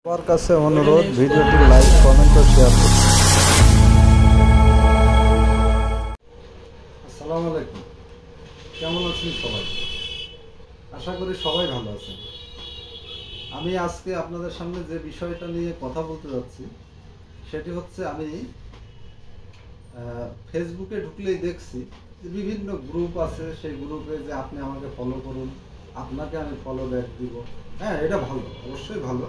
সবার কাছে অনুরোধ, ভিডিওটি লাইক, কমেন্ট ও শেয়ার করুন। আসসালামু আলাইকুম, কেমন আছেন সবাই? আশা করি সবাই ভালো আছেন। আমি আজকে আপনাদের সামনে যে বিষয়টা নিয়ে কথা বলতে যাচ্ছি সেটি হচ্ছে, আমি ফেসবুকে ঢুকলেই দেখছি যে বিভিন্ন গ্রুপ আছে, সেই গ্রুপে যে আপনি আমাকে ফলো করুন, আপনাকে আমি ফলো ব্যাক দিব। হ্যাঁ, এটা ভালো, অবশ্যই ভালো।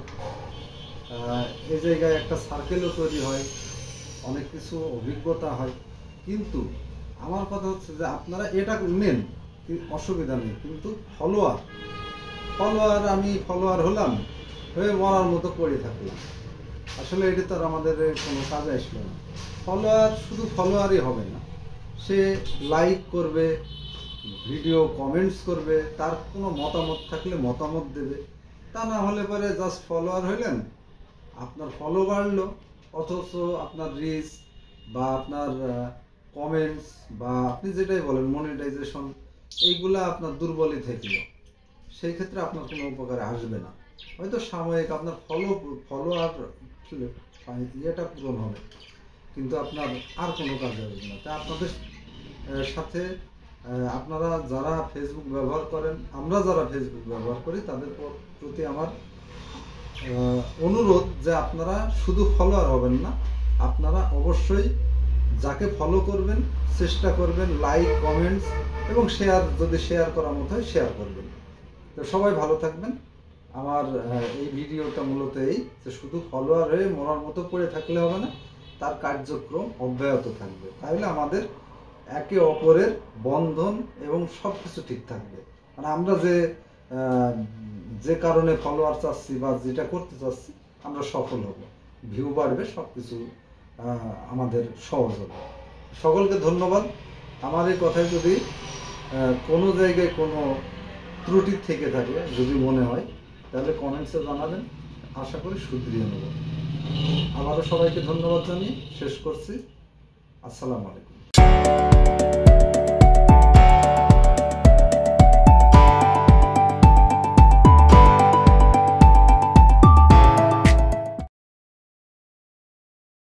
এই জায়গায় একটা সার্কেলও তৈরি হয়, অনেক কিছু অভিজ্ঞতা হয়। কিন্তু আমার কথা হচ্ছে যে আপনারা এটা নেন, অসুবিধা নেই, কিন্তু আমি ফলোয়ার হলাম, হয়ে মরার মতো পড়ে থাকলাম, আসলে এটা তো আর আমাদের কোনো কাজে আসলো না। ফলোয়ার শুধু ফলোয়ারই হবে না, সে লাইক করবে, ভিডিও কমেন্টস করবে, তার কোনো মতামত থাকলে মতামত দেবে। তা না হলে পরে জাস্ট ফলোয়ার হইলেন, আপনার ফলো বাড়লো, অথচ আপনার রিচ বা আপনার কমেন্টস বা আপনি যেটাই বলেন মনিটাইজেশন, এইগুলা আপনার দুর্বলই থাকলো। সেই ক্ষেত্রে আপনার কোনো উপকারে আসবে না। হয়তো সাময়িক আপনার ফলোয়ার ইয়েটা পূরণ হবে, কিন্তু আপনার আর কোনো কাজে আসবে না। তাই আপনাদের সাথে আপনারা যারা ফেসবুক ব্যবহার করেন, আমরা যারা ফেসবুক ব্যবহার করি, তাদের প্রতি আমার অনুরোধ যে আপনারা শুধু ফলোয়ার হবেন না, আপনারা অবশ্যই যাকে ফলো করবেন চেষ্টা করবেন লাইক, কমেন্টস এবং শেয়ার, যদি শেয়ার করার মতো হয় শেয়ার করবেন। তো সবাই ভালো থাকবেন। আমার এই ভিডিওটা মূলত এই যে শুধু ফলোয়ার হয়ে মরার মতো পড়ে থাকলে হবে না, তার কার্যক্রম অব্যাহত থাকবে, তাহলে আমাদের একে অপরের বন্ধন এবং সব কিছু ঠিক থাকবে। মানে আমরা যে কারণে ফলোয়ার চাচ্ছি বা যেটা করতে চাচ্ছি, আমরা সফল হব, ভিউ বাড়বে, সব কিছু আমাদের সহজ হবে। সকলকে ধন্যবাদ। আমার এই কথায় যদি কোনো জায়গায় কোনো ত্রুটি থেকে থাকে, যদি মনে হয়, তাহলে কমেন্টসে জানাবেন, আশা করি শুধরিয়ে নেব। আবারও সবাইকে ধন্যবাদ জানিয়ে শেষ করছি। আসসালামু আলাইকুম।